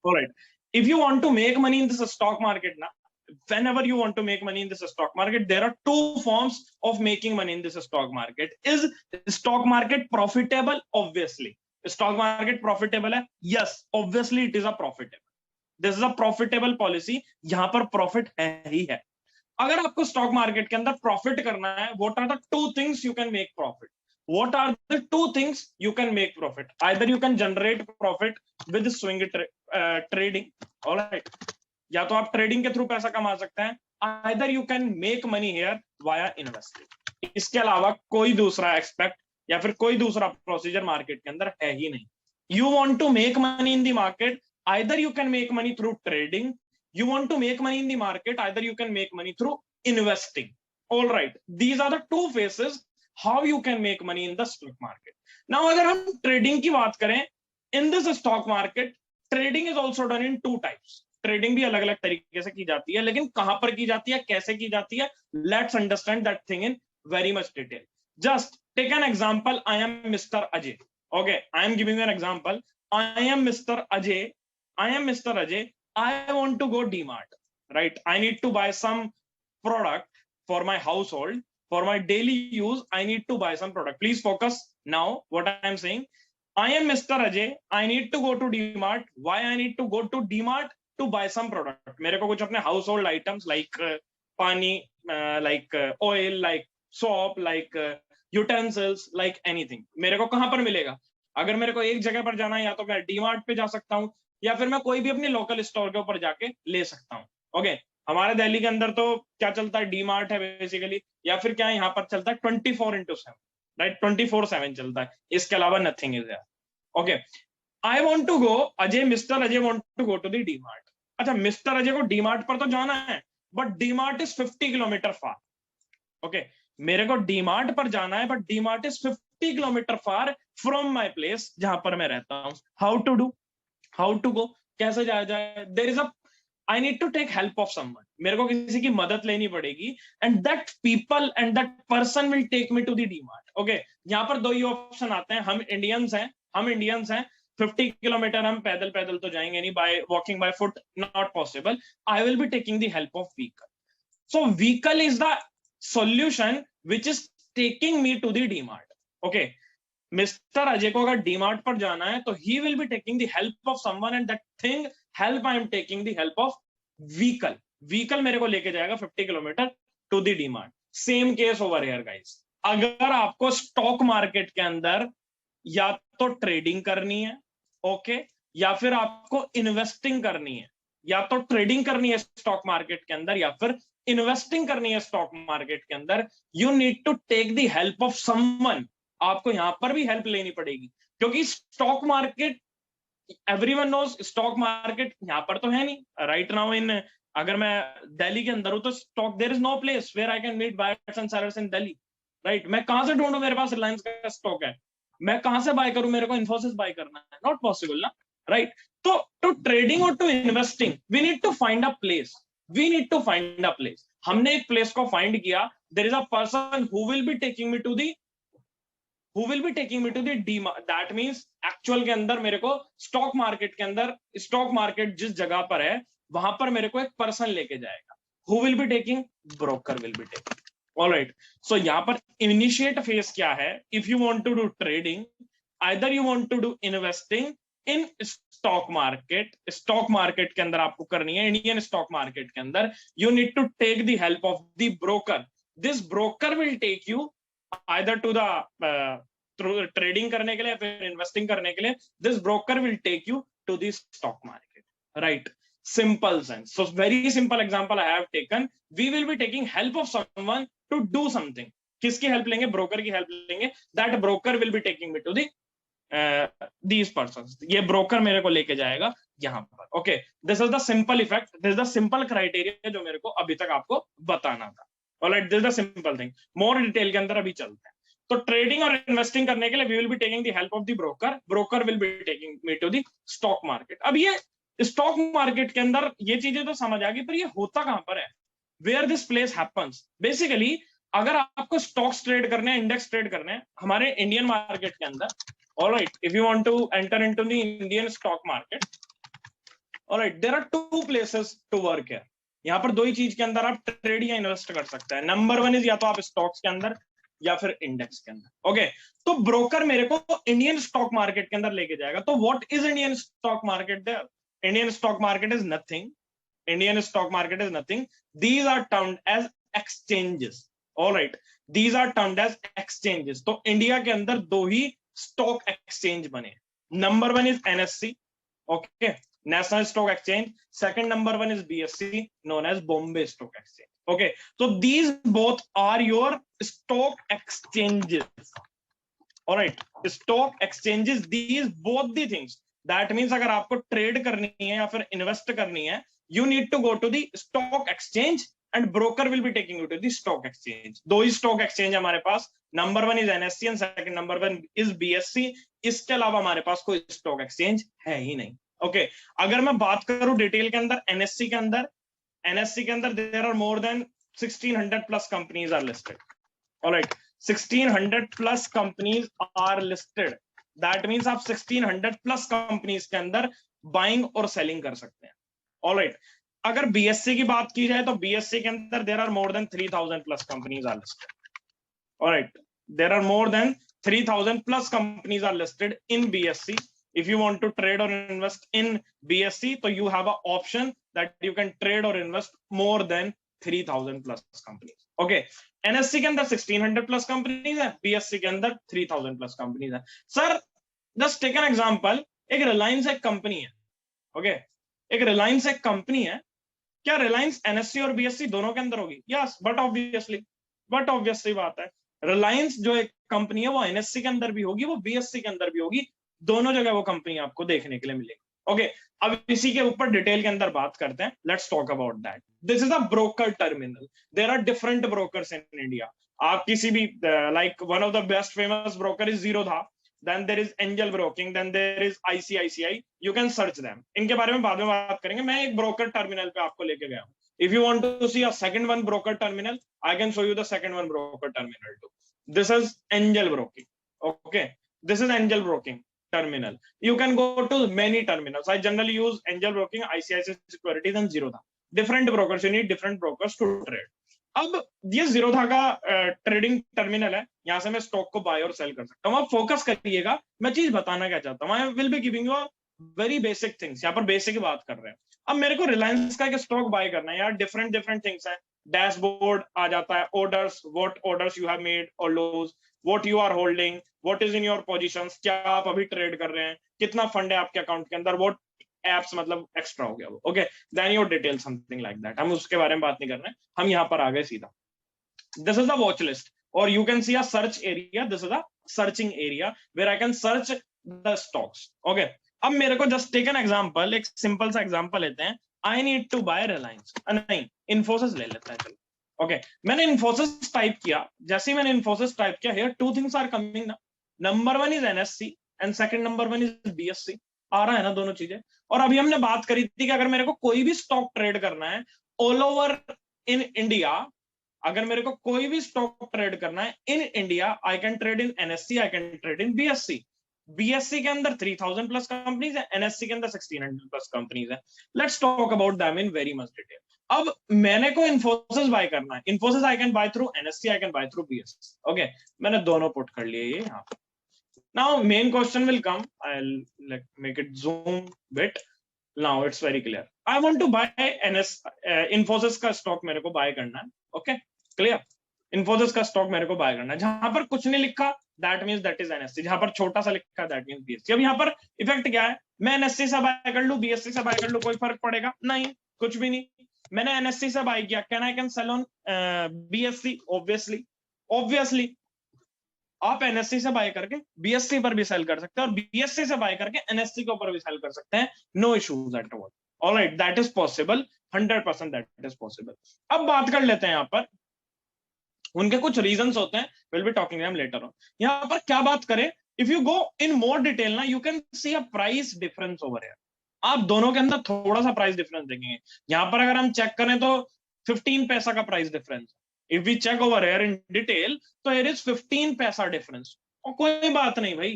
All right. If you want to make money in this stock market, now, whenever you want to make money in this stock market, there are two forms of making money in this stock market. Is stock market profitable? Obviously. Stock market profitable है? Yes, obviously it is a profitable. This is a profitable policy. यहाँ पर profit है ही है. अगर आपको stock market के अंदर profit करना है, what are the two things you can make profit? What are the two things you can make profit? Either you can generate profit with swing trading, all right? या तो आप trading के through पैसा कमा सकते हैं. Either you can make money here via investing. इसके अलावा कोई दूसरा एक्सपेक्ट या फिर कोई दूसरा प्रोसीजर मार्केट के अंदर है ही नहीं. You want to make money in the market, either you can make money through trading. You want to make money in the market, either you can make money through investing. All right, these are the two phases how you can make money in the stock market. Now अगर हम trading की बात करें, in this stock market, trading is also done in two types. Trading भी अलग अलग तरीके से की जाती है, लेकिन कहां पर की जाती है, कैसे की जाती है, let's understand that thing in very much detail. Just take an example. I am Mr. Ajay. Okay, I am giving you an example. I am Mr. Ajay. I want to go DMart, right? I need to buy some product for my household, for my daily use. I need to buy some product. Please focus now what I am saying. I am Mr. Ajay. I need to go to DMart. Why I need to go to DMart? To buy some product. मेरे को कुछ अपने household items like पानी, like oil, like soap, like utensils, like anything. मेरे को कहां पर मिलेगा? अगर मेरे को एक जगह पर जाना है, या तो मैं डीमार्ट पे जा सकता हूँ, या फिर मैं कोई भी अपनी लोकल स्टोर के ऊपर जाके ले सकता हूँ. ओके, हमारे दिल्ली के अंदर तो क्या चलता है, डीमार्ट है बेसिकली, या फिर क्या यहाँ पर चलता है 24/7, राइट? 24/7 चलता है, इसके अलावा nothing is there. Okay, I want to go, mister Ajay want to go to the DMart. अच्छा, मिस्टर अजय को डीमार्ट पर तो जाना है, but DMart is 50 kilometre far. Okay, मेरे को डीमार्ट पर जाना है, but DMart is 50 kilometre far from my place, जहां पर मैं रहता हूँ. हाउ टू गो, कैसे जाया जाए? There is a, I need to take help of someone. मेरे को किसी की मदद लेनी पड़ेगी, and that people and that person will take me to the DMart. Okay, यहाँ पर दो ही ऑप्शन आते हैं. हम इंडियंस हैं, 50 किलोमीटर हम पैदल तो जाएंगे नहीं, by walking by foot not possible. I will be taking the help of vehicle. So vehicle is the solution which is taking me to the DMart. Okay, mister Ajay को अगर डीमार्ट पर जाना है, तो he will be taking the help of someone, and that thing help I am taking the help of vehicle मेरे को लेके जाएगा 50 kilometre to the DMart. Same case over here guys. अगर आपको स्टॉक मार्केट के अंदर या तो ट्रेडिंग करनी है, ओके, या फिर आपको इन्वेस्टिंग करनी है, या तो ट्रेडिंग करनी है स्टॉक मार्केट के अंदर, या फिर इन्वेस्टिंग करनी है स्टॉक मार्केट के अंदर, you need to take the help of someone. आपको यहां पर भी हेल्प लेनी पड़ेगी, क्योंकि stock market, everyone knows, stock market यहां पर तो है नहीं. राइट नाउ इन, अगर मैं दिल्ली के अंदर हूं, तो stock, there is no place where I can meet buyers and sellers in Delhi, right? मैं कहां से ढूंढूं? मेरे पास रिलायंस का स्टॉक है, मैं कहां से बाय करूं? मेरे को इन्फोसिस बाय करना है, नॉट पॉसिबल ना, राइट? तो टू ट्रेडिंग और to investing we need to find a place. हमने एक प्लेस को फाइंड किया. There is a person who will be taking me to the DMart. That means actual के अंदर मेरे को स्टॉक मार्केट के अंदर, स्टॉक मार्केट जिस जगह पर है, वहां पर मेरे को एक पर्सन लेके जाएगा. Who will be taking? Broker will be taking. Alright, so यहाँ पर इनिशिएट फेज क्या है? If you want to do trading, either you want to do investing in stock market के अंदर आपको करनी है, इंडियन स्टॉक मार्केट के अंदर, you need to take the help of the broker. This broker will take you either to the trading करने के लिए, फिर इन्वेस्टिंग करने के लिए. This broker will take you to the stock market, right? Simple sense. So very simple example I have taken. We will be taking help of someone to do something. किसकी help लेंगे? Broker की help लेंगे. That broker will be taking me to the these persons. ये broker मेरे को लेके जाएगा यहाँ पर. Okay, this is the simple effect. This is the simple criteria जो मेरे को अभी तक आपको बताना था. Alright, this is the simple thing. More detail के अंदर अभी चलते हैं. तो ट्रेडिंग और इन्वेस्टिंग करने के लिए we will be taking the help of the broker. Broker will be taking me to the stock market. अब ये स्टॉक मार्केट के अंदर ये चीजें तो समझ आ गई, पर ये होता कहां पर है? Where this place happens? Basically अगर आपको स्टॉक्स ट्रेड करने हैं, इंडेक्स ट्रेड करने हैं हमारे इंडियन मार्केट के अंदर, alright, if you want to enter into the Indian stock market, alright, there are two places to work here. यहाँ पर दो ही चीज के अंदर आप ट्रेड या इन्वेस्ट कर सकते हैं। नंबर वन इज या तो आप स्टॉक्स के अंदर या फिर इंडेक्स के अंदर। ओके, तो ब्रोकर मेरे को इंडियन स्टॉक मार्केट के अंदर लेके जाएगा। तो what is Indian stock market? Indian stock market is nothing. Indian stock market is nothing. These are termed as exchanges. All right, these are termed as exchanges. तो India के अंदर दो ही स्टॉक एक्सचेंज बने। Number one is NSC, okay, national stock exchange. Second number one is BSC, known as Bombay stock exchange. Okay, so these both are your stock exchanges. All right, stock exchanges, these both the things. That means अगर आपको trade करनी है या फिर invest करनी है, you need to go to the stock exchange and broker will be taking you to the stock exchange. दो ही stock exchange हमारे पास, number one is NSC and second number one is BSC. इसके अलावा हमारे पास कोई stock exchange है ही नहीं। ओके, अगर मैं बात करूं डिटेल के अंदर, एनएससी के अंदर there are more than 1600 plus companies are listed. Alright, 1600 plus companies are listed. That means आप 1600 प्लस कंपनीज के अंदर बाइंग और सेलिंग कर सकते हैं। ऑलराइट, अगर बीएससी की बात की जाए तो बीएससी के अंदर there are more than 3000 plus companies are listed. Alright, there are more than 3000 plus companies are listed in BSC. if you want to trade or invest in BSc, तो you have an option that you can trade or invest more than 3000 plus companies. Okay, NSC के अंदर 1600 plus companies है, BSc के अंदर 3000 plus companies है। Sir just take an example, एक रिलायंस एक company है। ओके, एक रिलायंस एक कंपनी है, क्या रिलायंस एनएससी और बीएससी दोनों के अंदर होगी? यस, बट ऑब्वियसली बात है, रिलायंस जो एक कंपनी है वो एनएससी के अंदर भी होगी, वो बीएससी के अंदर भी होगी, दोनों जगह वो कंपनी आपको देखने के लिए मिलेगी। ओके, अब इसी के ऊपर डिटेल के अंदर बात करते हैं। Let's talk about that. This is a broker terminal. There are different brokers in India. आप किसी भी like one of the best famous broker is Zerodha, then there is angel broking, then there is ICICI, you can search them. इनके बारे में बाद में बात करेंगे। मैं एक ब्रोकर टर्मिनल पे आपको लेके गया हूँ। If you want to see a second one broker terminal, I can show you the second one broker terminal too. This is angel broking. Okay, this is angel broking terminal. You can go to many terminals. I generally use angel broking, ICICI Securities and Zerodha. Different brokers, you need different brokers to trade. अब ये जीरोधा का trading terminal है, यहाँ से मैं stock को bye और cell कर सकता हूँ। आप फोकस करिएगा, मैं चीज बताना क्या चाहता हूँ। आई will be giving you very basic things. यहाँ पर बेसिक बात कर रहे हैं। अब मेरे को रिलायंस का एक स्टॉक बाय करना है यार, डिफरेंट थिंग्स है। डैशबोर्ड आ जाता है, orders, what orders you have made और lose, what you are holding, what is in your positions, क्या आप अभी ट्रेड कर रहे हैं, कितना फंड है आपके अकाउंट के अंदर, व्हाट एप्स मतलब एक्स्ट्रा हो गया वो। Okay, then your detail something like that. हम उसके बारे में बात नहीं कर रहे हैं, हम यहाँ पर आ गए सीधा। This is the watch list और you can see a search area. This is a searching area where I can search the stocks. Okay, अब मेरे को जस्ट टेक एन एग्जांपल, एक सिंपल सा एग्जांपल लेते हैं। I need to buy Reliance, नहीं इन्फोसिस ले लेते हैं चलो। ओके, मैंने इन्फोसिस टाइप किया। जैसे ही मैंने इन्फोसिस टाइप किया, here two things are coming ना। Number one is NSC and second number one is BSC. आ रहा है ना दोनों चीजें। और अभी हमने बात करी थी कि अगर मेरे को कोई भी स्टॉक ट्रेड करना है ऑल ओवर इन इंडिया, अगर मेरे को कोई भी स्टॉक ट्रेड करना है in India, I can trade in NSC, I can trade in BSc. BSc के अंदर 3000 प्लस कंपनीज है, एनएससी के अंदर 1600 प्लस कंपनीज है। Let's talk about them in very much detail. अब मैंने को इन्फोसिस बाय करना है। Infosys I can by through NSC, I can by through BSc. Okay, मैंने दोनों पुट कर लिए ये यहाँ पे। Now main question will come. I'll like make it zoom bit. Now it's very clear. I want to buy Infosys का stock मेरे को बाय करना है। Okay, clear? Infosys का स्टॉक मेरे को बाय करना है। जहां पर कुछ नहीं लिखा that means that is NSC, जहां पर छोटा सा लिखा that means BSC। अब यहाँ पर इफेक्ट क्या है? मैं NSC से बाय कर लूं, BSC से बाय कर लूं, कोई फर्क पड़ेगा नहीं, कुछ भी नहीं। मैंने NSC से बाय किया, can I can sell on BSC? Obviously आप एनएससी से बाय करके बीएससी पर भी सेल कर सकते हैं और बीएससी से बाय करके एनएससी के ऊपर भी सेल कर सकते हैं। No issues at all. Alright, that is possible, 100% that is possible. अब बात कर लेते हैं यहाँ पर, उनके कुछ रीजंस होते हैं, will be talking them later on. यहाँ पर क्या बात करें, if you go in more detail ना, you can see a price difference over here. आप दोनों के अंदर थोड़ा सा प्राइस डिफरेंस देखेंगे। यहाँ पर अगर हम चेक करें तो 15 पैसा का price difference. If we check over here in detail, तो here is 15 पैसा डिफरेंस। और कोई बात नहीं भाई,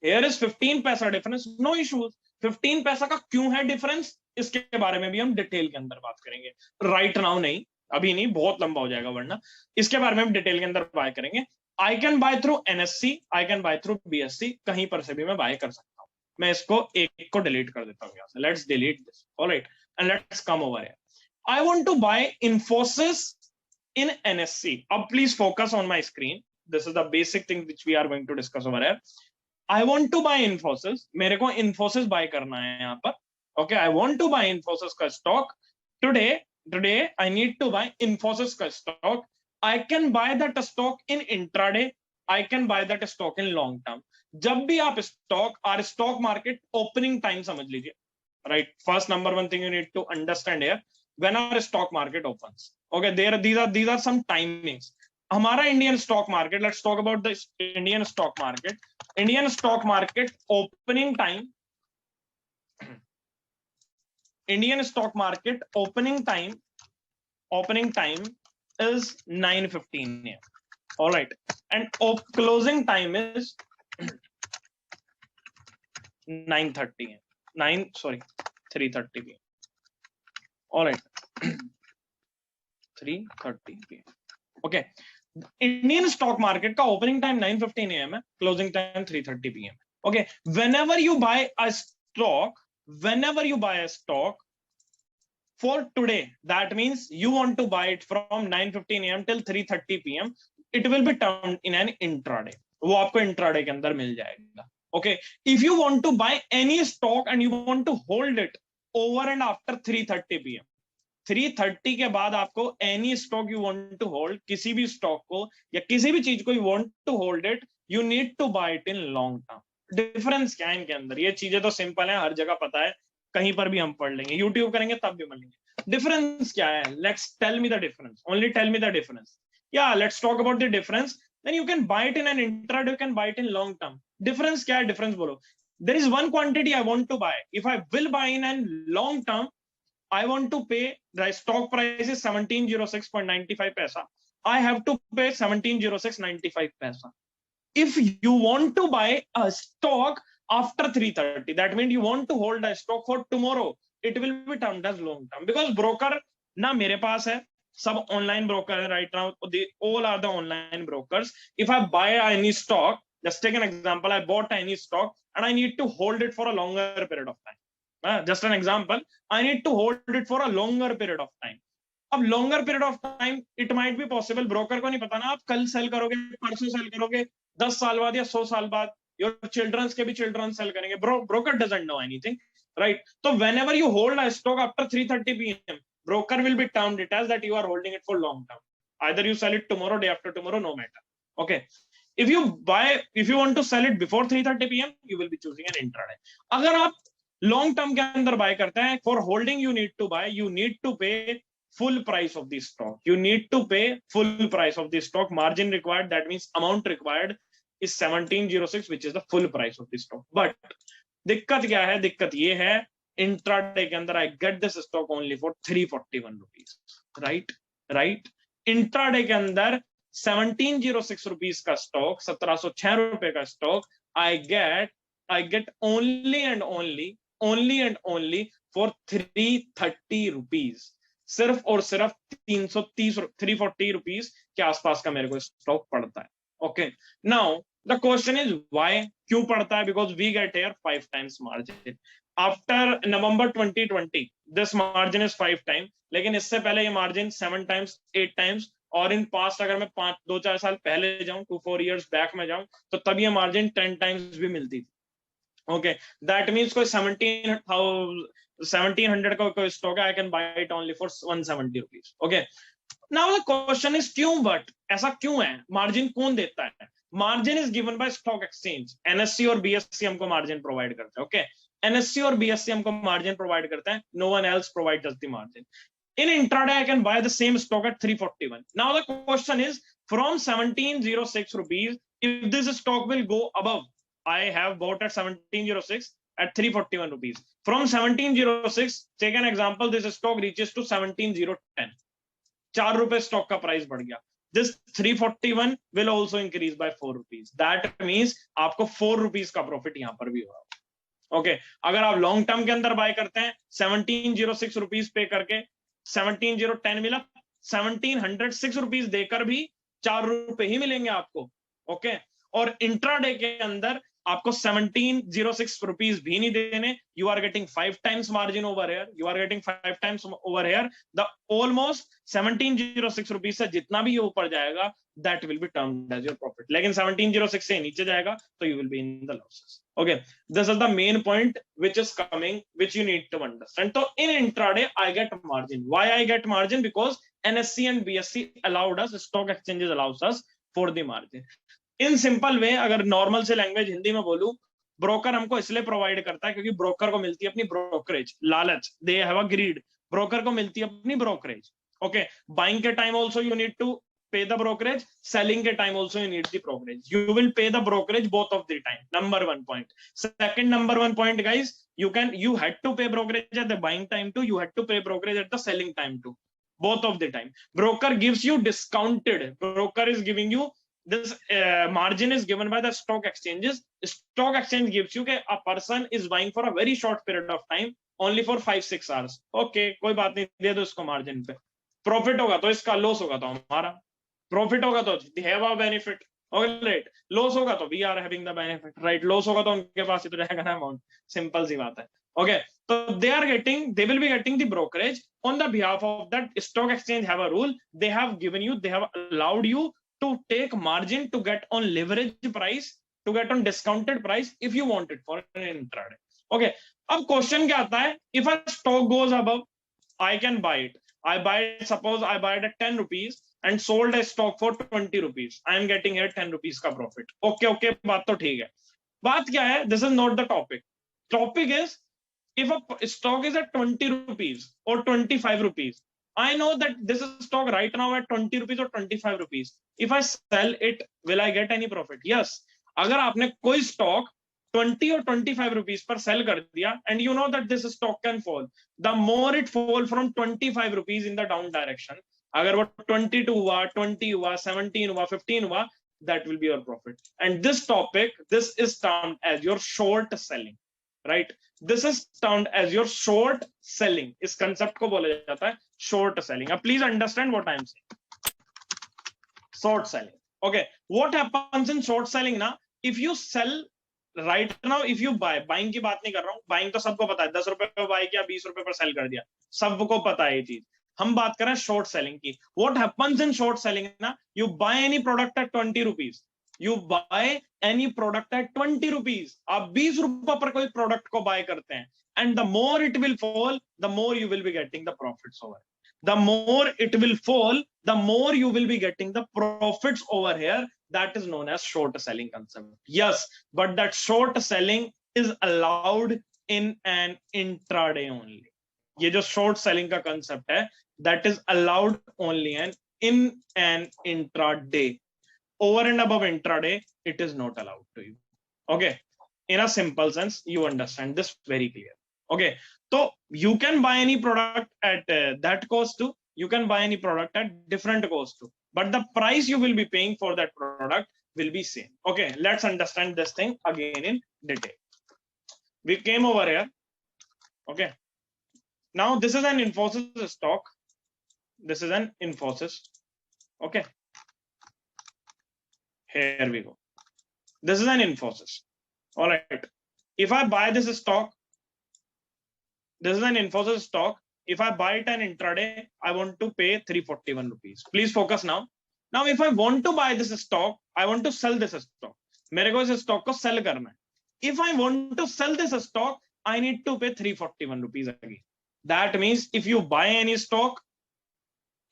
here is 15 पैसा डिफरेंस, no issues। 15 पैसा का क्यों है डिफरेंस, इसके बारे में भी हम डिटेल के अंदर बात करेंगे, राइट नाउ नहीं, अभी नहीं, बहुत लंबा हो जाएगा वरना, इसके बारे में हम डिटेल के अंदर बात करेंगे। I can by through NSC, I can by through BSc, कहीं पर से भी मैं बाय कर सकता हूँ। मैं इसको एक को डिलीट कर देता हूँ यहाँ से, let's delete this, alright, and let's come over here. I want to buy Infosys in NSC. अब please focus on my screen, this is the basic thing which we are going to discuss over here. I want to buy Infosys, मेरे को Infosys buy करना है यहाँ पर, okay, I want to buy Infosys का stock today I need to buy Infosys का stock. I can buy that stock in intraday. I can buy that stock in long term. जब भी आप stock market opening time समझ लीजिए, right? First number one thing you need to understand here, when our stock market opens. Okay, these are some timings. हमारा Indian stock market, let's talk about the Indian stock market. Indian stock market opening time. Indian stock market opening time is 9:15 a.m. All right, and closing time is 9:30 a.m. 3:30 p.m. All right, 3:30 p.m. Okay, Indian stock market का opening time 9:15 a.m. है, closing time 3:30 p.m. Okay, whenever you buy a stock for today, that means you want to buy it from 9:15 a.m. till 3:30 p.m. it will be termed in an intraday, वो आपको intraday के अंदर मिल जाएगा। Okay, if you want to buy any stock and you want to hold it over and after 3:30 p.m. 3:30 के बाद आपको any stock you want to hold, किसी भी stock को या किसी भी चीज को you want to hold it, you need to buy it in long term। Difference क्या है इनके अंदर, ये चीजें तो सिंपल है, हर जगह पता है, कहीं पर भी हम पढ़ लेंगे, यूट्यूब करेंगे तब भी पढ़ लेंगे। डिफरेंस क्या है, let's tell me the difference, only tell me the difference. या let's talk about the difference, then you can buy it in an intraday, you can buy it in long term. Difference क्या है, difference बोलो। There is one quantity I want to buy, if I will buy in an long term, I want to pay, the stock price is 1706.95 paisa. I have to pay 1706.95 paisa. If you want to buy a stock after 3:30, that means you want to hold a stock for tomorrow, it will be termed as long term, because broker ना मेरे पास है, सब online broker है right now, they all are the online brokers. If I buy any stock, just take an example, I bought any stock and I need to hold it for a longer period of time. Just an example, I need to hold it for a longer period of time. अब longer period of time, it might be possible, broker को नहीं पता ना आप कल cell करोगे, परसों cell करोगे, 10 साल बाद या 100 साल बाद, your children's के भी children सेल करेंगे, broker doesn't know anything, right? So whenever you hold a stock after 3:30 p.m, broker will be termed it as that you are holding it for long term. Either you sell it tomorrow, day after tomorrow, no matter. Okay, if you want to sell it before 3:30 p.m, you will be choosing an intraday. अगर आप long term के अंदर buy करते हैं, for holding you need to buy, you need to pay full price of the stock, you need to pay full price of the stock. Margin required, that means amount required is 1706, which is the full price of the stock. But दिक्कत क्या है, दिक्कत ये है, intraday के अंदर I get this stock only for 341 rupees, right? Intraday के अंदर 1706 rupees का स्टॉक, 1706 रुपए का stock I get only and only for 330 rupees, सिर्फ और सिर्फ 340 रुपीस के आसपास का मेरे को स्टॉक पड़ता है। Okay, now the question is why, क्यों पड़ता है? Because we get here 5 times margin after November 2020, this margin is 5 times, लेकिन इससे पहले ये मार्जिन 7 times, 8 times, और इन पास्ट अगर मैं 2-4 साल पहले जाऊं, 2-4 years बैक में जाऊं, तो तब ये मार्जिन 10 times भी मिलती थी। Okay, that means कोई 1700 का कोई स्टॉक है, I can buy it only for 170 rupees. Okay, now the question is क्यों, but ऐसा क्यों है? मार्जिन कौन देता है? Margin is given by stock exchange, NSC और बीएससी हमको मार्जिन प्रोवाइड करते हैं। ओके, एनएससी और बीएससी हमको मार्जिन प्रोवाइड करते हैं, no one else provides the margin. In intraday, I can buy the same stock at 341. Now the question is, from 1706 rupees, if this stock will go above, I have bought at 1706 at 341 rupees. From 1706, take an example, this stock reaches to 17010. 4 रुपए stock का price बढ़ गया. This 341 will also increase by 4 rupees. That means आपको 4 rupees का profit यहाँ पर भी होगा. ओके अगर आप लॉन्ग टर्म के अंदर बाय करते हैं 1706 रुपीज पे करके 17010 मिला, 1706 रुपीज देकर भी 4 रुपए ही मिलेंगे आपको। ओके और इंट्राडे के अंदर आपको 1706 रुपीज भी नहीं देने, you are getting 5 times margin over here, you are getting 5 times over here, the almost 1706 rupees से जितना भी ये ऊपर जाएगा that will be termed as your profit, लेकिन 1706 से नीचे जाएगा तो you will be in the losses. Okay, this is the main point which is coming, which you need to understand. So in intraday I get margin. Why I get margin? Because NSE and BSE allowed us, stock exchanges allows us for the margin. In simple way, अगर normal से language Hindi में बोलूं, broker हमको इसलिए provide करता है क्योंकि broker को मिलती है अपनी ब्रोकरेज, लालच, they have a greed, broker को मिलती है अपनी ब्रोकरेज। ओके बाइंग के time also you need to pay the brokerage, selling के time also you need the brokerage, you will pay the brokerage both of the time, number one point. Second number one point guys, you had to pay brokerage at the buying time too, you had to pay brokerage at the selling time too, both of the time. Broker gives you discounted, broker is giving you this margin is given by the stock exchanges. Stock exchange gives you कि a person is buying for a very short period of time, only for 5-6 hours. Okay कोई बात नहीं, दे दो इसको margin पे, profit होगा तो इसका, लॉस होगा तो हमारा, प्रॉफिट होगा तो they have a benefit, right, loss होगा तो we are having the benefit, right, loss होगा तो उनके पास ही तो रहेगा ना अमाउंट, सिंपल सी बात है। ओके तो they will be getting the brokerage on the behalf of that. Stock exchange have a rule, they have allowed you to take margin to get on leverage price, to get on discounted price if you want it for an intraday. Okay अब question क्या आता है, if a stock goes above I can buy it, I buy it, suppose I buy it at 10 rupees and sold a stock for 20 rupees. I am getting here 10 rupees का profit. Okay, बात तो ठीक है। बात क्या है? This is not the topic. Topic is if a stock is at 20 rupees or 25 rupees, I know that this is stock right now at 20 rupees or 25 rupees. If I sell it, will I get any profit? Yes. अगर आपने कोई stock 20 or 25 rupees पर sell कर दिया and you know that this stock can fall, the more it fall from 25 rupees in the down direction, अगर वो 22 हुआ, 20 हुआ, 17 हुआ, 15 हुआ, that will be your profit. And this topic, this is termed as your short selling, right? This is termed as your short selling. इस concept को बोला जाता है short selling. Now please understand what I am saying. Short selling. Okay, what happens in short selling ना? If you sell right now, if you buy, buying की बात नहीं कर रहा हूँ, buying तो सबको पता है, 10 रुपए पे बाय किया, 20 रुपए पर सेल कर दिया, सबको पता है ये चीज। हम बात कर रहे हैं शॉर्ट सेलिंग की। What happens in short selling ना, you buy any product at 20 rupees, you buy any product at 20 rupees, आप 20 रुपए पर कोई प्रोडक्ट को बाय करते हैं, and the more it will fall, the more you will be getting the profits over. The more it will fall, the more you will be getting the profits over here. That is known as short selling concept. Yes, but that short selling is allowed in an intraday only. ये जो short selling का concept है, that is allowed only in an intraday. Over and above intraday, it is not allowed to you. Okay, in a simple sense, you understand this very clear. Okay, so you can buy any product at that cost too. You can buy any product at different cost too, but the price you will be paying for that product will be same. Okay, let's understand this thing again in detail. We came over here. Okay, now this is an Infosys stock. This is an Infosys. Okay, here we go. This is an Infosys. All right, if I buy this stock, this is an Infosys stock. If I buy it an intraday, I want to pay 341 rupees. Please focus now. Now, if I want to buy this stock, I want to sell this stock. मेरे को इस stock को sell करना है. If I want to sell this stock, I need to pay 341 rupees again. That means if you buy any stock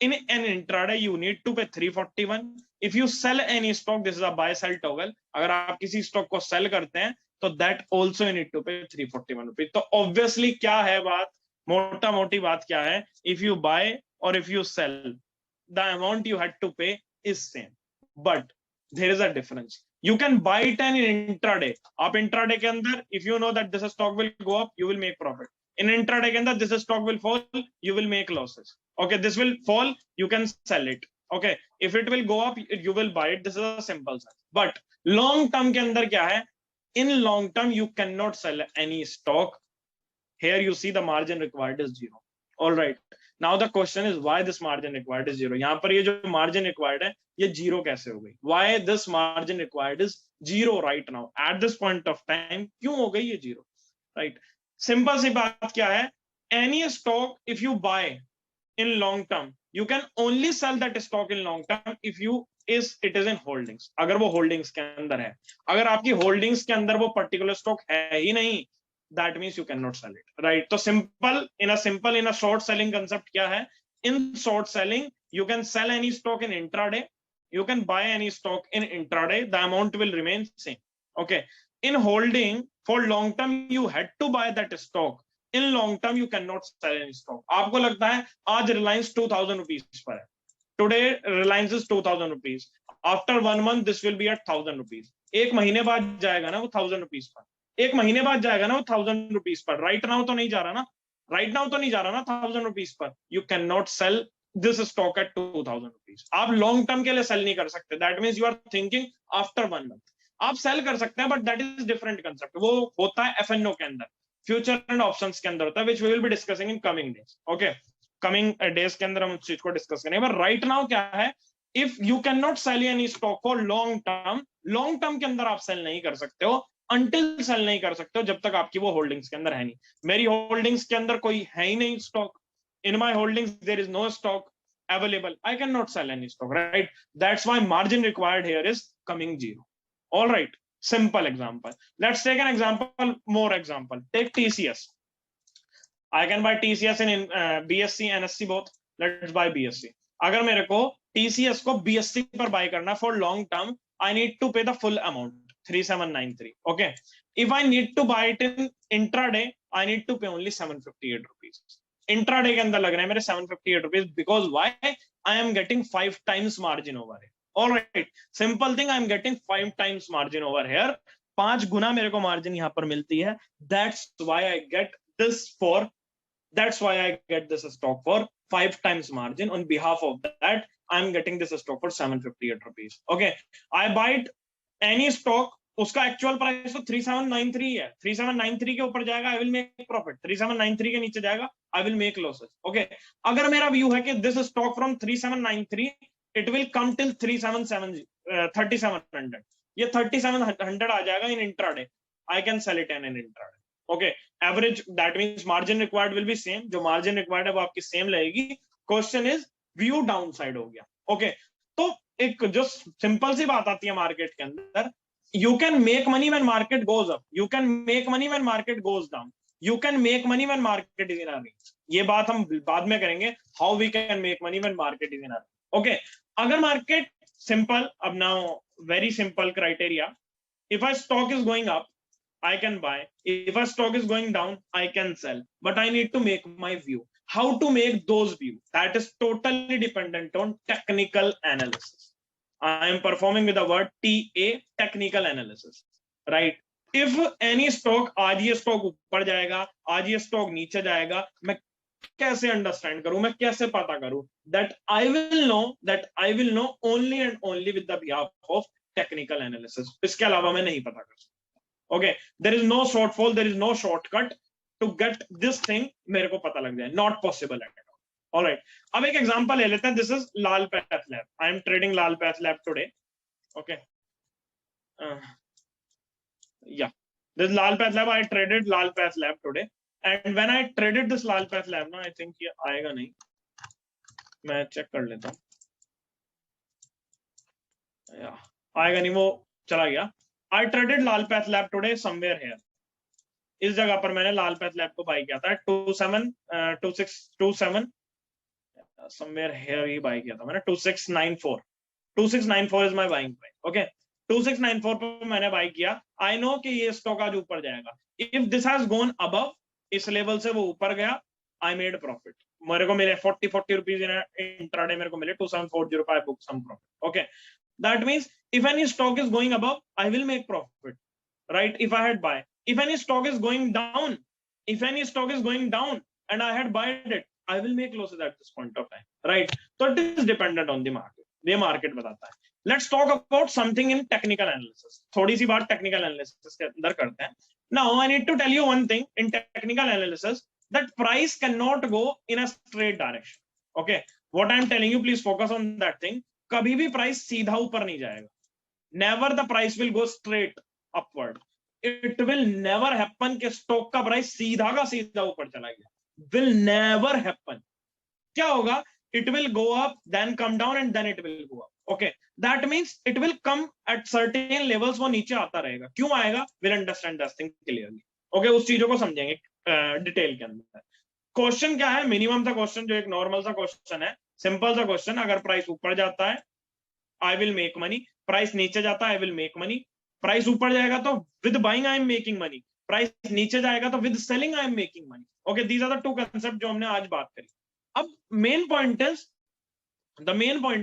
in an intraday, you need to pay 341. If you sell any stock, this is a buy sell toggle. अगर आप किसी stock को sell करते हैं, तो that also you need to pay 341 rupees. तो obviously क्या है बात, मोटा मोटी बात क्या है, if you buy or if you sell, the amount you had to pay is same, but there is a difference. You can buy it in intraday. आप intraday के अंदर, if you know that this stock will go up, you will make profit. In intraday के अंदर, this stock will fall, you will make losses. Okay, this will fall, you can sell it. Okay, if it will go up, you will buy it. This is a simple sense. But long term के अंदर क्या है, in long term you cannot sell any stock. Here you see the margin required is 0. All right, now the question is why this margin required is 0. यहाँ पर ये जो margin required है ये 0 कैसे हो गई? Why this margin required is 0 right now at this point of time? क्यों हो गई ये 0? Right, simple सी बात क्या है? Any stock if you buy in long term, you can only sell that stock in long term if it is in holdings. अगर वो holdings के अंदर है, अगर आपकी holdings के अंदर वो particular stock है ही नहीं, that means you cannot sell it, right? So in a short selling concept क्या है? In short selling, you can sell any stock in intraday, you can buy any stock in intraday, the amount will remain same. Okay, in holding for long term you had to buy that stock. In long term you cannot sell any stock. आपको लगता है आज Reliance 2000 rupees पर है, today Reliance is 2000 rupees, after 1 month this will be at 1000 rupees. एक महीने बाद जाएगा ना वो 1000 rupees पर, एक महीने बाद जाएगा ना वो 1000 rupees पर. राइट नाउ तो नहीं जा रहा ना, राइट नाउ तो नहीं जा रहा ना 1000 rupees पर. You can not sell this stock at 2000 rupees. आप लॉन्ग टर्म के लिए सेल नहीं कर सकते. That means you are thinking after 1 month. आप सेल कर सकते हैं but that is different concept. वो होता है एफएनओ के अंदर, फ्यूचर एंड ऑप्शंस के अंदर होता है, which we will be discussing in coming days. Okay, coming days के अंदर हम उस चीज को डिस्कस करेंगे. बट राइट नाउ क्या है, if you can not sell any stock for long term के अंदर आप सेल नहीं कर सकते हो, अंटिल सेल नहीं कर सकते हो जब तक आपकी वो होल्डिंग्स के अंदर है नहीं. मेरी होल्डिंग्स के अंदर कोई है ही नहीं stock. In my holdings there is no stock available, I cannot sell any stock, right? That's why margin required here is coming 0. All right, simple example. Let's take an example, more example. Take TCS. I can buy TCS in BSC, NSC both. Let's buy BSC. अगर मेरे को TCS को BSC पर buy करना for long term, I need to pay the full amount, 3793. Okay. If I need to buy it in intraday, I need to pay only 758 rupees. Intraday के अंदर लग रहे हैं मेरे 758 rupees, because why? I am getting 5 times margin over here. All right, simple thing, I am getting 5 times margin over here. 5 गुना मेरे को margin यहाँ पर मिलती है. That's why I get this stock for 5 times margin. On behalf of that, I'm getting this stock for 758 rupees. Okay, I buy any stock, उसका actual price तो 3793 है. 3793 के ऊपर जाएगा आई विल मेक प्रॉफिट, 3793 के नीचे जाएगा I will make losses. Okay, अगर मेरा व्यू है कि this stock from 3793 it will come till 3700, ये 3700 आ जाएगा in intraday, I can sell it in intraday. Okay, average that means margin required will be same. जो मार्जिन रिक्वायर्ड है वो आपकी सेम रहेगी. Question is view down side हो गया. ओके, तो एक जो सिंपल सी बात आती है मार्केट के अंदर, you can make money when market goes up, you can make money when market goes down, you can make money when market is in a range. ये बात हम बाद में करेंगे, how we can make money when market is in a range. Okay, अगर market simple, अब now very simple criteria, if a stock is going up I can buy, if a stock is going down I can sell, but I need to make my view. How to make those view? That is totally dependent on technical analysis. I am performing with the word TA, technical analysis, right? If any stock, आज ये stock ऊपर जाएगा, आज ये stock नीचे जाएगा, मैं कैसे understand करूं, मैं कैसे पता करूं? That I will know only and only with the behalf of technical analysis. इसके अलावा मैं नहीं पता कर सकता. Okay, there is no shortfall, there is no shortcut to get this thing. मेरे को पता लग जाए, not possible at all. All right, अब एक एग्जांपल ले लेते हैं. This is Lal path lab. I am trading Lal path lab today. Okay, yeah, this Lal path lab, I traded Lal path lab today, and when I traded this Lal path lab ना, I think ये आएगा नहीं, मैं check कर लेता हूँ. आएगा नहीं, वो चला गया. I traded Lal path lab today somewhere here. इस जगह पर मैंने लाल पैथ लैब को बाय किया था 2627 somewhere here ही बाय किया था मैंने 2694 is my buying price. Okay, 2694 पर मैंने बाय किया. I know कि ये स्टॉक आज ऊपर जाएगा. If this has gone above, इस लेवल से वो ऊपर गया, I made profit. मेरे को मिले 40 rupees in intraday, मेरे को मिले 2740 पर I booked some profit. Okay, that means if any stock is going above, I will make profit, right? If I had buy, if any stock is going down, and I had bought it, I will make losses at this point of time, right? So it is dependent on the market. ये market बताता है. Let's talk about something in technical analysis. थोड़ी सी बात technical analysis के अंदर करते हैं. Now I need to tell you one thing in technical analysis, that price can not go in a straight direction. Okay, what I am telling you, please focus on that thing. कभी भी price सीधा ऊपर नहीं जाएगा. Never the price will go straight upward. It will never happen कि stock का price सीधा का सीधा ऊपर चला गया. Will never happen. क्या होगा? It will go up, then come down, and then it will go up. Okay, that means it will come at certain levels. वो नीचे आता रहेगा. क्यों आएगा? We'll understand this thing clearly. Okay, उस चीजों को समझेंगे डिटेल के अंदर. क्वेश्चन क्या है? मिनिमम सा क्वेश्चन, जो एक नॉर्मल सा क्वेश्चन है, सिंपल सा क्वेश्चन. अगर प्राइस ऊपर जाता है, I will make money. Price नीचे जाता है, I will make money. Price ऊपर जाएगा तो with buying I am making money. Price नीचे जाएगा तो with selling I am making money. Okay, these are the two concept जो हमने आज बात करी. अब मेन पॉइंट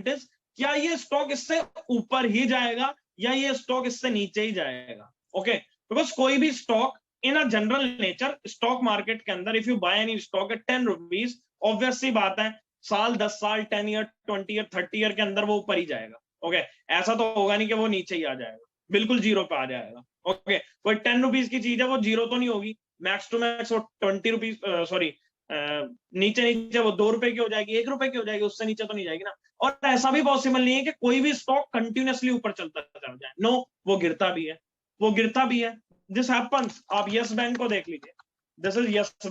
इज क्या ये स्टॉक इससे ऊपर ही जाएगा या ये स्टॉक इससे नीचे ही जाएगा. ओके, बिकॉज कोई भी stock in a general nature, stock market के अंदर if you buy any stock at 10 rupees, obvious सी बात है साल 10 साल 10 ईयर 20 ईयर 30 ईयर के अंदर वो ऊपर ही जाएगा. ओके, ऐसा तो होगा नहीं कि वो नीचे ही आ जाएगा, बिल्कुल जीरो पे आ जाएगा. ओके, कोई 10 रुपीज की चीज है, वो जीरो तो नहीं होगी. मैक्स टू मैक्स वो 20 रुपीज, सॉरी, नीचे वो 2 रुपए की हो जाएगी, 1 रुपए की हो जाएगी, उससे नीचे तो नहीं जाएगी ना. और ऐसा भी पॉसिबल नहीं है कि कोई भी स्टॉक कंटिन्यूअसली ऊपर चलता चल जाए. नो, वो गिरता भी है. This happens. आप यस बैंक को देख लीजिए. This is yes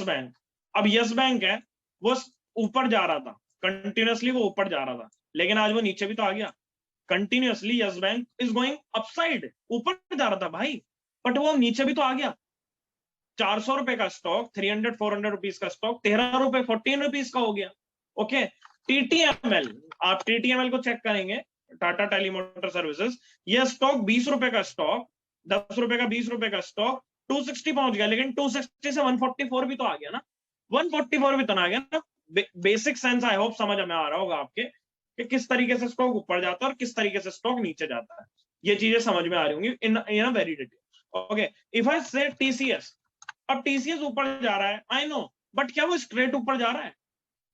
bank. अब यस बैंक है, वो ऊपर जा रहा था कंटिन्यूअसली, वो ऊपर जा रहा था, लेकिन आज वो नीचे भी तो आ गया. Continuously yes bank is going upside, ऊपर जा रहा था भाई, बट वो नीचे भी तो आ गया. 400 रुपए का स्टॉक, 300-400 रुपीज का स्टॉक 13 रुपए 14 रुपीज का हो गया. ओके, टीटीएमएल, आप टीटीएमएल को चेक करेंगे, टाटा टेलीमोटर सर्विसेज, ये स्टॉक 20 रुपए का स्टॉक, 10 रुपए का 20 रुपए का स्टॉक 260 पहुंच गया, लेकिन 260 से 144 भी तो आ गया ना. 144 भी तो आ गया ना. बेसिक सेंस आई होप समझ में आ रहा होगा आपके कि किस तरीके से स्टॉक ऊपर जाता है और किस तरीके से स्टॉक नीचे जाता है. ये चीजें समझ में आ रही होंगी in a very detail. Okay, if I say TCS, अब टीसीएस ऊपर जा रहा है, आई नो, बट क्या वो स्ट्रेट ऊपर जा रहा है?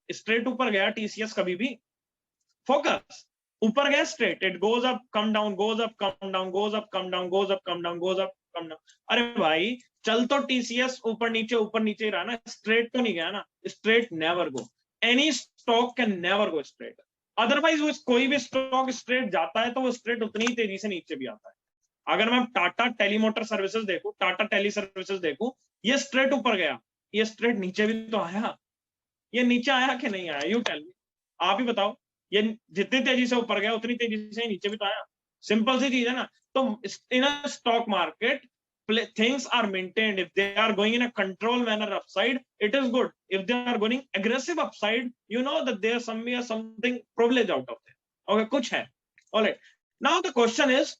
स्ट्रेट ऊपर गया टीसीएस कभी भी? फोकस, ऊपर गया straight. It goes up come down, goes up come down, goes up come down, goes up come down, goes up come down. अरे भाई, चल तो टीसीएस ऊपर नीचे ही रहा ना, स्ट्रेट तो नहीं गया ना. Straight never go. Any stock can never go straight. Otherwise कोई भी स्टॉक स्ट्रेट जाता है तो वो स्ट्रेट उतनी ही तेजी से नीचे भी आता है. अगर मैं टाटा टेलीमोटर सर्विसेज देखूं, टाटा टेली सर्विसेज देखूं, ये स्ट्रेट ऊपर गया, ये स्ट्रेट नीचे भी तो आया. ये नीचे आया कि नहीं आया? यू टेल मी, आप ही बताओ. ये जितनी तेजी से ऊपर गया उतनी तेजी से नीचे भी तो आया. सिंपल सी चीज है ना. तो in a stock market things are maintained. If they are going in a control manner upside, it is good. If they are going aggressive upside, you know that there's something privilege out of there. Okay, kuch hai. All right, now the question is,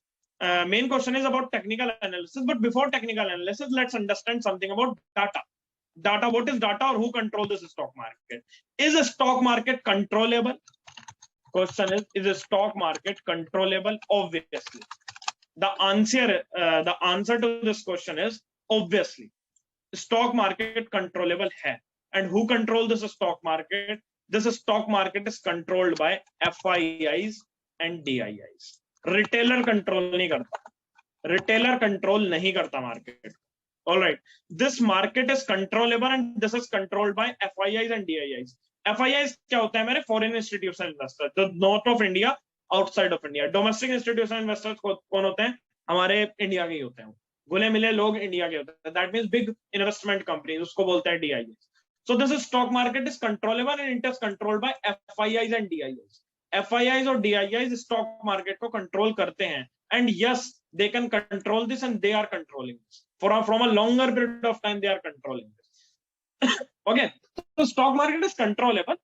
main question is about technical analysis, but before technical analysis, let's understand something about data. What is data, or who control this stock market? Is a stock market controllable? Question is a stock market controllable? Obviously the answer to this question is obviously stock market controllable hai. And who control this stock market? This stock market is controlled by FIIs and DIIs. retailer control nahi karta market. All right, this market is controllable and this is controlled by FIIs and DIIs. FIIs क्या होता है मेरे? Foreign institutional investor, जो north of India, outside of India. Domestic institutional investors कौन होते हैं? हमारे India के ही होते हैं, घुले मिले लोग इंडिया के होते हैं. That means big investment companies, उसको बोलते हैं DIIs. So this stock market is controllable and it is controlled by FIIs and DIIs. FIIs और DIIs स्टॉक मार्केट को कंट्रोल करते हैं. And yes, they can control this and they are controlling this from a longer period of time. They are controlling this. Okay, so stock market is controllable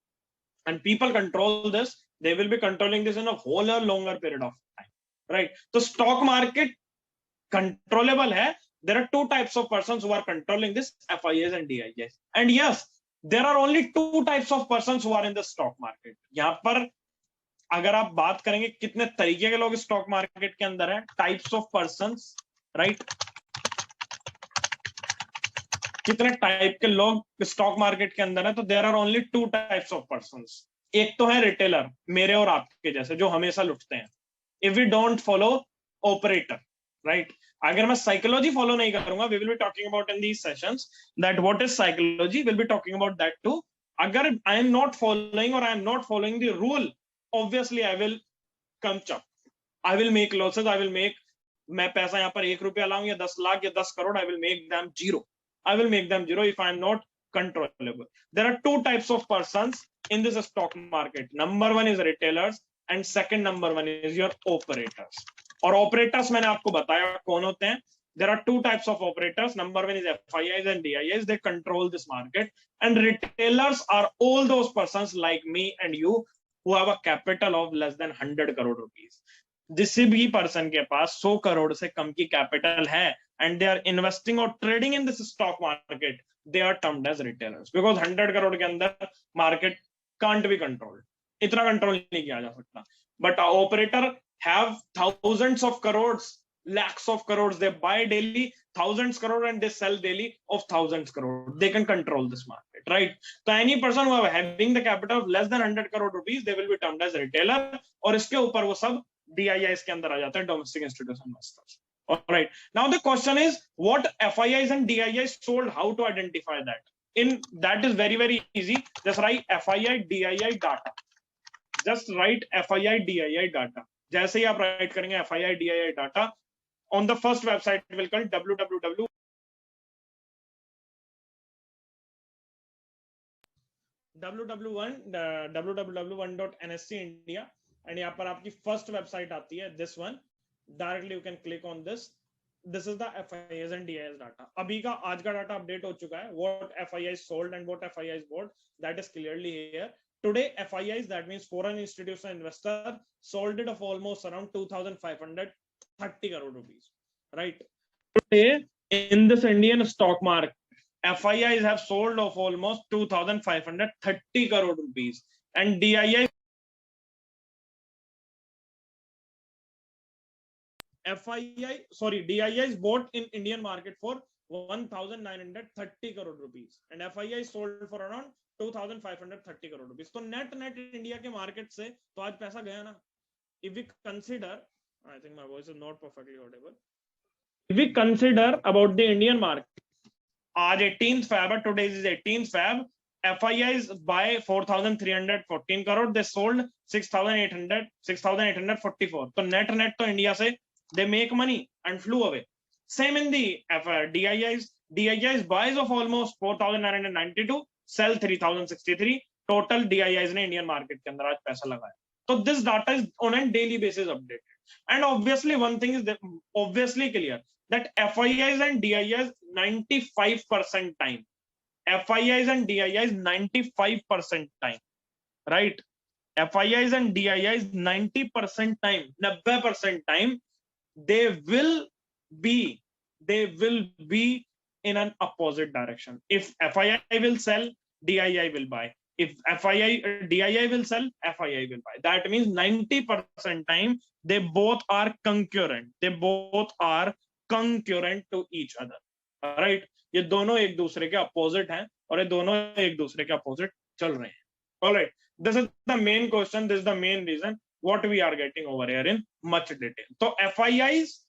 and people control this. They will be controlling this in a whole longer period of time, right? So stock market controllable hai. There are two types of persons who are controlling this, FIIs and DIIs. And yes, there are only two types of persons who are in the stock market. yahan par अगर आप बात करेंगे कितने तरीके के लोग stock market के अंदर है, टाइप्स ऑफ पर्संस, राइट, कितने टाइप के लोग स्टॉक मार्केट के अंदर है, तो there are only two types of persons. एक तो है रिटेलर, मेरे और आपके जैसे, जो हमेशा लुटते हैं, if we don't follow operator, right? अगर मैं साइकोलॉजी फॉलो नहीं करूंगा, we will be talking about in these sessions that what is psychology, will be talking about that too. अगर आई एम नॉट फॉलोइंग और I am not following the rule, obviously I will come chap, I will make losses, I will make, मैं पैसा यहाँ पर 1 रुपया लाऊं या 10 लाख या 10 करोड़, आई will make them zero. I will make them zero if I am not controllable. There are two types of persons in this stock market. Number one is retailers and second number one is your operators. और operators मैंने आपको बताया कौन होते हैं. There are two types of operators. Number one is FIIs and DIIs. They control this market. And retailers are all those persons like me and you who have a capital of less than 100 crore rupees. जिस भी person के पास 100 करोड़ से कम की capital है and they are investing or trading in this stock market, they are termed as retailers because 100 crore के अंदर market can't be controlled, इतना control नहीं किया जा सकता. But an operator have thousands of crores, lakhs of crores, they buy daily thousands crore and they sell daily of thousands crore. They can control this market, right? So any person who are having the capital of less than 100 crore rupees, they will be termed as retailer. और इसके ऊपर वो सब DIIs के अंदर आ जाते हैं, domestic institutional investors. All right. Now the question is, what FIIs and DIIs sold? How to identify that? That is very, very easy. Just write FII DII data. Just write FII DII data. जैसे ही आप write करेंगे FII DII data, on the first website it will call www.nscindia and यहाँ पर आपकी first website आती है, this one. Directly you can click on this. This is the FIIs and DIIs data. अभी का आज का डाटा अपडेट हो चुका है. What FIIs sold and what FIIs bought, that is clearly here. Today FIIs, that means foreign institutional investor, sold it of almost around 2,530 crore rupees. Right. Today in this Indian stock market, FIIs have sold of almost 2,530 crore rupees and DIIs DIIs bought in Indian market for 1,930 crore rupees and FIIs sold for around 2,530 crore rupees. तो net India के market से तो आज पैसा गया ना. If we consider, I think my voice is not perfectly audible. If we consider about the Indian market, आज 18th Feb, today is 18th Feb. FIIs buy 4,314 crore, they sold 6,844. So net तो India से they make money and flew away. Same in the DIIs. DIIs buys of almost 4,992, sell 3,063. Total DIIs ने Indian market के अंदर आज पैसा लगाया. So this data is on a daily basis updated. And obviously one thing is obviously clear that FIIs and DIIs 95% time. FIIs and DIIs 95% time, right? FIIs and DIIs 90% time, 90% time, they will be in an opposite direction. If FII will sell, DII will buy. If DII will sell, FII will buy. That means 90% time they both are concurrent. They both are concurrent to each other. Right? ये दोनों एक दूसरे के opposite हैं और ये दोनों एक दूसरे के अपोजिट चल रहे हैं. All right. This is the main question. This is the main reason what we are getting over here in much detail. So FIIs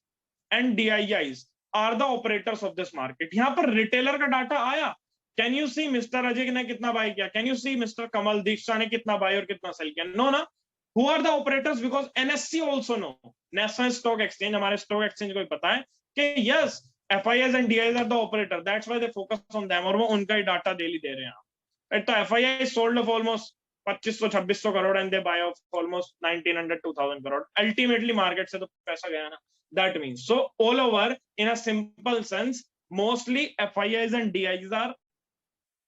and DIIs are the operators of this market. यहाँ पर retailer का data आया. Can you see Mr. Ajay ने कितना buy किया? Can you see Mr. Kamal Diksha ने कितना buy और कितना sell किया? No ना. Who are the operators? Because NSE also know. National Stock Exchange, हमारे stock exchange को भी पता है कि yes, FIIs and DIIs are the operator. That's why they focus on them और वो उनका ही डाटा daily दे रहे हैं. Right? तो FIIs sold of almost 2,500-2,600 crore and they buy of almost 1,900-2,000 crore. Ultimately market से तो पैसा गया ना. That means so all over in a simple sense, mostly FIIs and DIIs are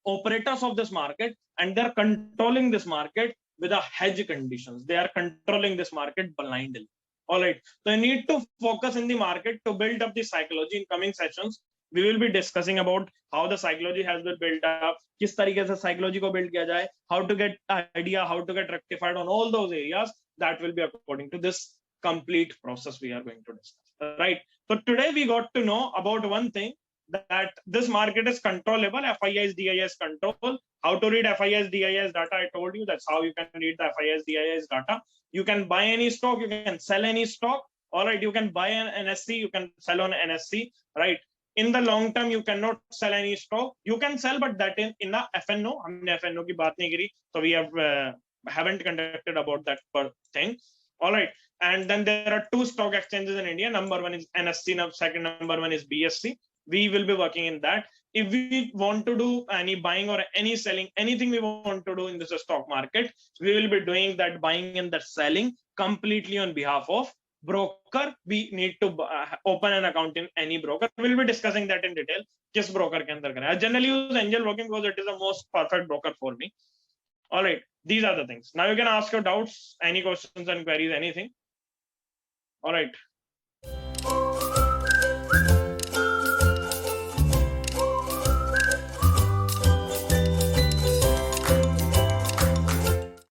operators of this market and they're controlling this market with a hedge conditions. They are controlling this market blindly. All right. So you need to focus in the market to build up the psychology. In coming sessions, we will be discussing about how the psychology has been built up, किस तरीके से psychology को build किया जाए, how to get idea, how to get rectified on all those areas. That will be according to this complete process we are going to discuss. Right. So today we got to know about one thing that this market is controllable. FIS, DIS control. How to read FIS, DIS data? I told you that's how you can read the FIS, DIS data. You can buy any stock, you can sell any stock. All right, you can buy an NSC, you can sell on NSC, right? In the long term, you cannot sell any stock. You can sell, but that in the FNO, हमने FNO की बात नहीं करी, so we haven't conducted about that thing. All right, and then there are two stock exchanges in India. Number one is NSC, second number one is BSC. We will be working in that. If we want to do any buying or any selling, anything we want to do in this stock market, we will be doing that buying and that selling completely on behalf of broker. We need to open an account in any broker. We'll be discussing that in detail. Kis broker ke andar karna. I generally use angel broking because it is the most perfect broker for me. All right, these are the things. Now you can ask your doubts, any questions and queries, anything. All right.